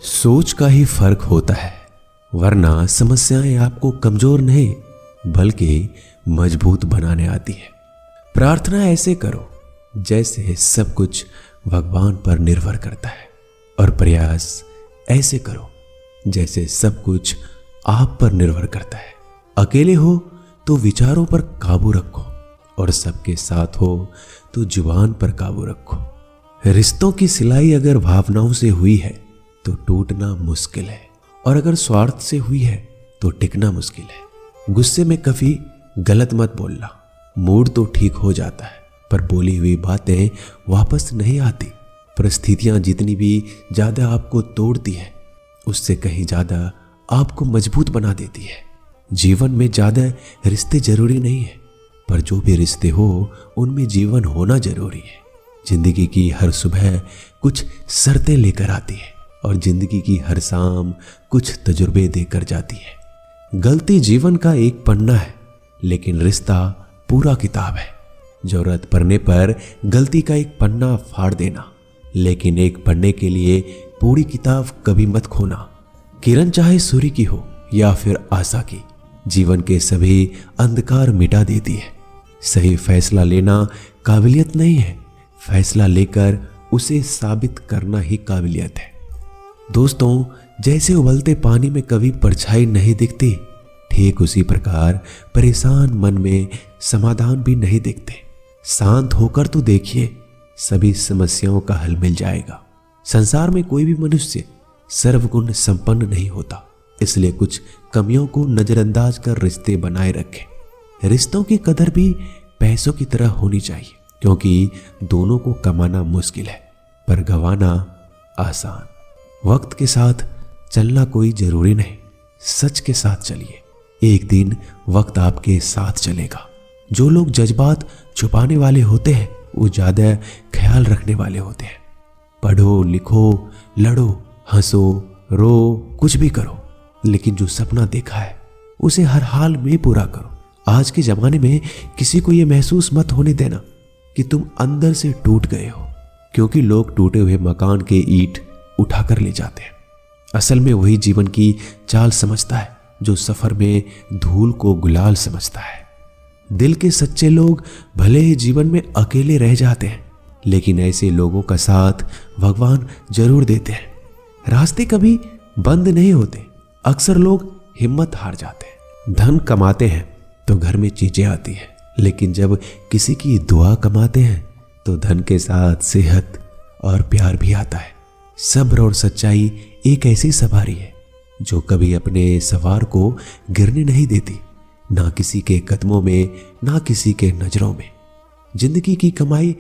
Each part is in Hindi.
सोच का ही फर्क होता है, वरना समस्याएं आपको कमजोर नहीं बल्कि मजबूत बनाने आती है। प्रार्थना ऐसे करो जैसे सब कुछ भगवान पर निर्भर करता है, और प्रयास ऐसे करो जैसे सब कुछ आप पर निर्भर करता है। अकेले हो तो विचारों पर काबू रखो, और सबके साथ हो तो जुबान पर काबू रखो। रिश्तों की सिलाई अगर भावनाओं से हुई है तो टूटना मुश्किल है, और अगर स्वार्थ से हुई है तो टिकना मुश्किल है। गुस्से में कभी गलत मत बोलना। मूड तो ठीक हो जाता है, पर बोली हुई बातें वापस नहीं आती। परिस्थितियां जितनी भी ज्यादा आपको तोड़ती है, उससे कहीं ज्यादा आपको मजबूत बना देती है। जीवन में ज्यादा रिश्ते जरूरी नहीं है, पर जो भी रिश्ते हो उनमें जीवन होना जरूरी है। जिंदगी की हर सुबह कुछ शर्तें लेकर आती है, और जिंदगी की हर शाम कुछ तजुर्बे देकर जाती है। गलती जीवन का एक पन्ना है, लेकिन रिश्ता पूरा किताब है। जरूरत पड़ने पर गलती का एक पन्ना फाड़ देना, लेकिन एक पन्ने के लिए पूरी किताब कभी मत खोना। किरण चाहे सूर्य की हो या फिर आशा की, जीवन के सभी अंधकार मिटा देती है। सही फैसला लेना काबिलियत नहीं है, फैसला लेकर उसे साबित करना ही काबिलियत है। दोस्तों, जैसे उबलते पानी में कभी परछाई नहीं दिखती, ठीक उसी प्रकार परेशान मन में समाधान भी नहीं दिखते। शांत होकर तो देखिए, सभी समस्याओं का हल मिल जाएगा। संसार में कोई भी मनुष्य सर्वगुण संपन्न नहीं होता, इसलिए कुछ कमियों को नजरअंदाज कर रिश्ते बनाए रखें। रिश्तों की कदर भी पैसों की तरह होनी चाहिए, क्योंकि दोनों को कमाना मुश्किल है पर गंवाना आसान। वक्त के साथ चलना कोई जरूरी नहीं, सच के साथ चलिए, एक दिन वक्त आपके साथ चलेगा। जो लोग जज्बात छुपाने वाले होते हैं वो ज्यादा ख्याल रखने वाले होते हैं। पढ़ो, लिखो, लड़ो, हंसो, रो, कुछ भी करो, लेकिन जो सपना देखा है उसे हर हाल में पूरा करो। आज के जमाने में किसी को यह महसूस मत होने देना कि तुम अंदर से टूट गए हो, क्योंकि लोग टूटे हुए मकान के ईंट उठाकर ले जाते हैं। असल में वही जीवन की चाल समझता है जो सफर में धूल को गुलाल समझता है। दिल के सच्चे लोग भले ही जीवन में अकेले रह जाते हैं, लेकिन ऐसे लोगों का साथ भगवान जरूर देते हैं। रास्ते कभी बंद नहीं होते, अक्सर लोग हिम्मत हार जाते हैं। धन कमाते हैं तो घर में चीजें आती हैं, लेकिन जब किसी की दुआ कमाते हैं तो धन के साथ सेहत और प्यार भी आता है। सब्र और सच्चाई एक ऐसी सवारी है जो कभी अपने सवार को गिरने नहीं देती, ना किसी के कदमों में, ना किसी के नजरों में। जिंदगी की कमाई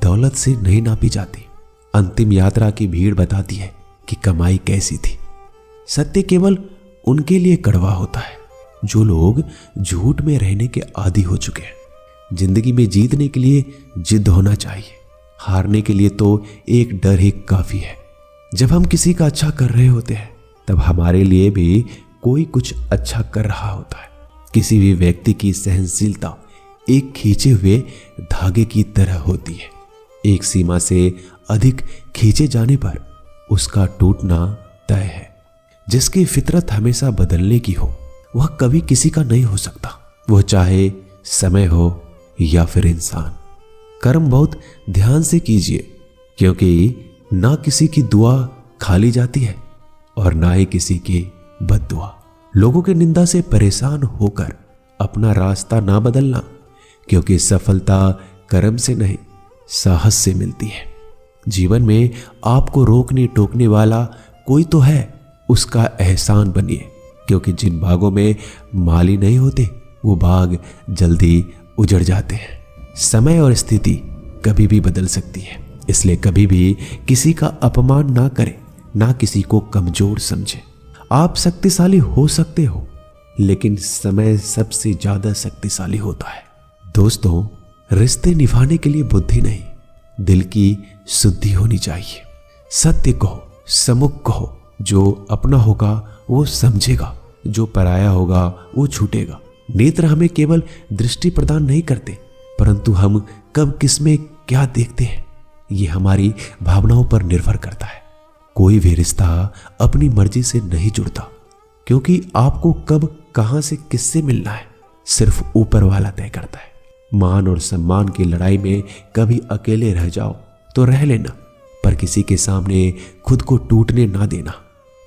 दौलत से नहीं नापी जाती। अंतिम यात्रा की भीड़ बताती है कि कमाई कैसी थी। सत्य केवल उनके लिए कड़वा होता है जो लोग झूठ में रहने के आदी हो चुके हैं। जिंदगी में जीतने के लिए जिद होना चाहिए, हारने के लिए तो एक डर ही काफी है। जब हम किसी का अच्छा कर रहे होते हैं तब हमारे लिए भी कोई कुछ अच्छा कर रहा होता है। किसी भी व्यक्ति की सहनशीलता एक खींचे हुए धागे की तरह होती है। एक सीमा से अधिक खींचे जाने पर उसका टूटना तय है। जिसकी फितरत हमेशा बदलने की हो वह कभी किसी का नहीं हो सकता, वह चाहे समय हो या फिर इंसान। कर्म बहुत ध्यान से कीजिए, क्योंकि ना किसी की दुआ खाली जाती है और ना ही किसी की बद्दुआ। लोगों की निंदा से परेशान होकर अपना रास्ता ना बदलना, क्योंकि सफलता कर्म से नहीं साहस से मिलती है। जीवन में आपको रोकने टोकने वाला कोई तो है, उसका एहसान बनिए, क्योंकि जिन बागों में माली नहीं होते वो बाग जल्दी उजड़ जाते हैं। समय और स्थिति कभी भी बदल सकती है, इसलिए कभी भी किसी का अपमान ना करें, ना किसी को कमजोर समझे। आप शक्तिशाली हो सकते हो, लेकिन समय सबसे ज्यादा शक्तिशाली होता है। दोस्तों, रिश्ते निभाने के लिए बुद्धि नहीं, दिल की शुद्धि होनी चाहिए। सत्य कहो, सम्मुख कहो। जो अपना होगा वो समझेगा, जो पराया होगा वो छूटेगा। नेत्र हमें केवल दृष्टि प्रदान नहीं करते, परंतु हम कब किसमें क्या देखते हैं ये हमारी भावनाओं पर निर्भर करता है। कोई भी रिश्ता अपनी मर्जी से नहीं जुड़ता, क्योंकि आपको कब कहां से किससे मिलना है सिर्फ ऊपर वाला तय करता है। मान और सम्मान की लड़ाई में कभी अकेले रह जाओ तो रह लेना, पर किसी के सामने खुद को टूटने ना देना,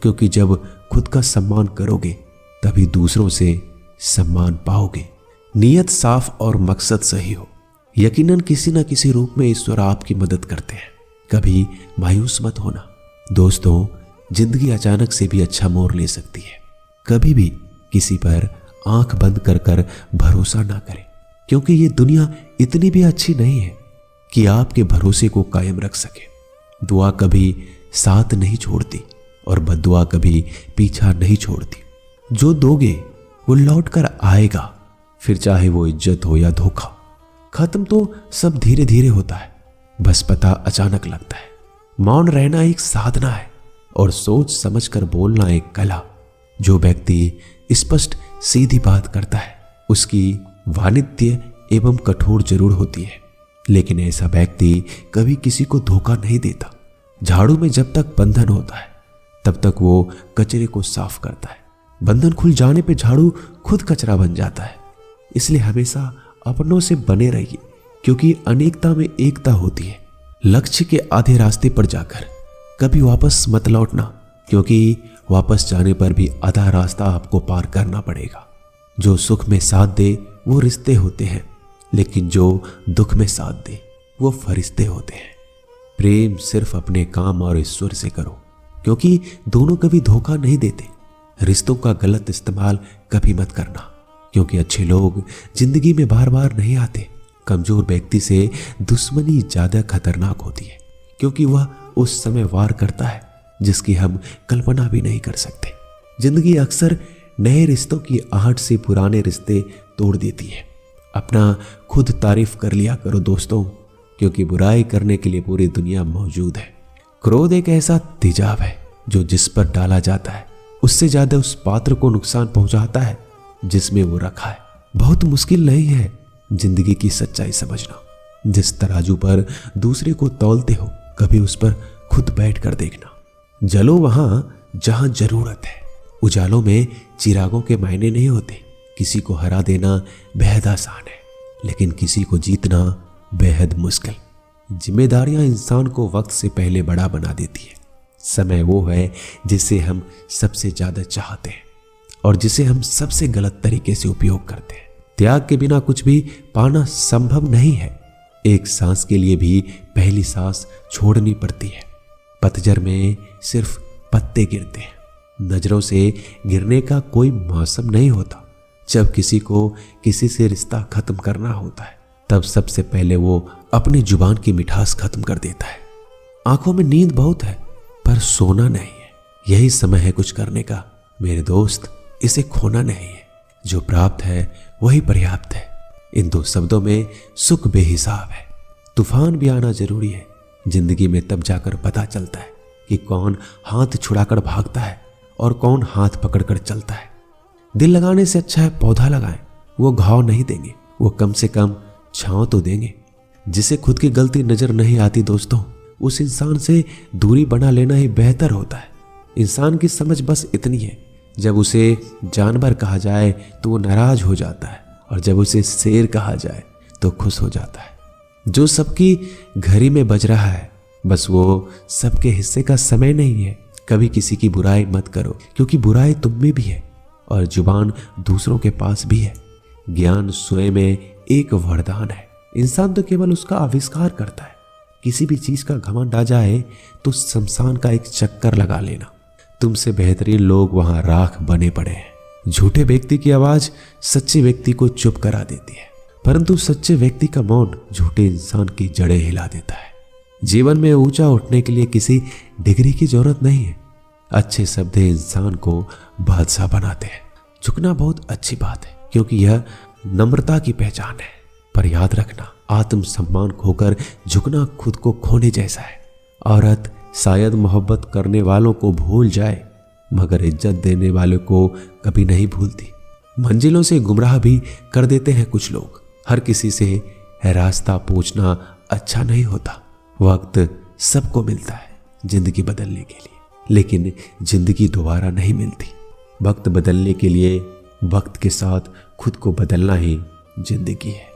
क्योंकि जब खुद का सम्मान करोगे तभी दूसरों से सम्मान पाओगे। नीयत साफ और मकसद सही हो, यकीनन किसी न किसी रूप में ईश्वर आपकी मदद करते हैं। कभी मायूस मत होना दोस्तों, जिंदगी अचानक से भी अच्छा मोड़ ले सकती है। कभी भी किसी पर आंख बंद कर कर भरोसा ना करें, क्योंकि ये दुनिया इतनी भी अच्छी नहीं है कि आपके भरोसे को कायम रख सके। दुआ कभी साथ नहीं छोड़ती और बद्दुआ कभी पीछा नहीं छोड़ती। जो दोगे वो लौट कर आएगा, फिर चाहे वो इज्जत हो या धोखा। खत्म तो सब धीरे धीरे होता है, बस पता अचानक लगता है। मौन रहना एक साधना है और सोच समझकर बोलना एक कला। जो व्यक्ति स्पष्ट सीधी बात करता है उसकी वाणिज्य एवं कठोर जरूर होती है, लेकिन ऐसा व्यक्ति कभी किसी को धोखा नहीं देता। झाड़ू में जब तक बंधन होता है तब तक वो कचरे को साफ करता है। बंधन खुल जाने पे झाड़ू खुद कचरा बन जाता है। इसलिए हमेशा अपनों से बने रहिए, क्योंकि अनेकता में एकता होती है। लक्ष्य के आधे रास्ते पर जाकर कभी वापस मत लौटना, क्योंकि वापस जाने पर भी आधा रास्ता आपको पार करना पड़ेगा। जो सुख में साथ दे वो रिश्ते होते हैं, लेकिन जो दुख में साथ दे वो फरिश्ते होते हैं। प्रेम सिर्फ अपने काम और ईश्वर से करो, क्योंकि दोनों कभी धोखा नहीं देते। रिश्तों का गलत इस्तेमाल कभी मत करना, क्योंकि अच्छे लोग जिंदगी में बार बार नहीं आते। कमजोर व्यक्ति से दुश्मनी ज्यादा खतरनाक होती है, क्योंकि वह उस समय वार करता है जिसकी हम कल्पना भी नहीं कर सकते। जिंदगी अक्सर नए रिश्तों की आहट से पुराने रिश्ते तोड़ देती है। अपना खुद तारीफ कर लिया करो दोस्तों, क्योंकि बुराई करने के लिए पूरी दुनिया मौजूद है। क्रोध एक ऐसा तेजाब है जो जिस पर डाला जाता है उससे ज्यादा उस पात्र को नुकसान पहुंचाता है जिसमें वो रखा है। बहुत मुश्किल नहीं है जिंदगी की सच्चाई समझना। जिस तराजू पर दूसरे को तौलते हो कभी उस पर खुद बैठ कर देखना। जलो वहां जहां जरूरत है। उजालों में चिरागों के मायने नहीं होते। किसी को हरा देना बेहद आसान है, लेकिन किसी को जीतना बेहद मुश्किल। जिम्मेदारियां इंसान को वक्त से पहले बड़ा बना देती है। समय वो है जिसे हम सबसे ज्यादा चाहते हैं और जिसे हम सबसे गलत तरीके से उपयोग करते हैं। त्याग के बिना कुछ भी पाना संभव नहीं है। एक सांस के लिए भी पहली सांस छोड़नी पड़ती है। पतझड़ में सिर्फ पत्ते गिरते हैं। नजरों से गिरने का कोई मौसम नहीं होता। जब किसी को किसी से रिश्ता खत्म करना होता है तब सबसे पहले वो अपनी जुबान की मिठास खत्म कर देता है। आंखों में नींद बहुत है पर सोना नहीं है। यही समय है कुछ करने का मेरे दोस्त, इसे खोना नहीं है। जो प्राप्त है वही पर्याप्त है। इन दो शब्दों में सुख बेहिसाब है। तूफान भी आना जरूरी है। जिंदगी में तब जाकर पता चलता है कि कौन हाथ छुड़ाकर भागता है और कौन हाथ पकड़कर चलता है। दिल लगाने से अच्छा है पौधा लगाएं। वो घाव नहीं देंगे, वो कम से कम छांव तो देंगे। जिसे खुद की गलती नजर नहीं आती दोस्तों, उस इंसान से दूरी बना लेना ही बेहतर होता है। इंसान की समझ बस इतनी है, जब उसे जानवर कहा जाए तो वो नाराज हो जाता है और जब उसे शेर कहा जाए तो खुश हो जाता है। जो सबकी घड़ी में बज रहा है बस वो सबके हिस्से का समय नहीं है। कभी किसी की बुराई मत करो, क्योंकि बुराई तुम में भी है और जुबान दूसरों के पास भी है। ज्ञान स्वयं में एक वरदान है। इंसान तो केवल उसका आविष्कार करता है। किसी भी चीज का घमंड आ जाए तो शमशान का एक चक्कर लगा लेना। तुमसे बेहतरीन लोग वहां राख बने पड़े हैं। झूठे व्यक्ति की आवाज सच्चे व्यक्ति को चुप करा देती है, परंतु सच्चे व्यक्ति का मौन झूठे इंसान की जड़ें हिला देता है। जीवन में ऊंचा उठने के लिए किसी डिग्री की जरूरत नहीं है। अच्छे शब्द इंसान को बादशाह बनाते हैं। झुकना बहुत अच्छी बात है, क्योंकि यह नम्रता की पहचान है। पर याद रखना, आत्मसम्मान खोकर झुकना खुद को खोने जैसा है। औरत शायद मोहब्बत करने वालों को भूल जाए, मगर इज्जत देने वालों को कभी नहीं भूलती। मंजिलों से गुमराह भी कर देते हैं कुछ लोग। हर किसी से रास्ता पूछना अच्छा नहीं होता। वक्त सबको मिलता है जिंदगी बदलने के लिए। लेकिन जिंदगी दोबारा नहीं मिलती। वक्त बदलने के लिए वक्त के साथ खुद को बदलना ही जिंदगी है।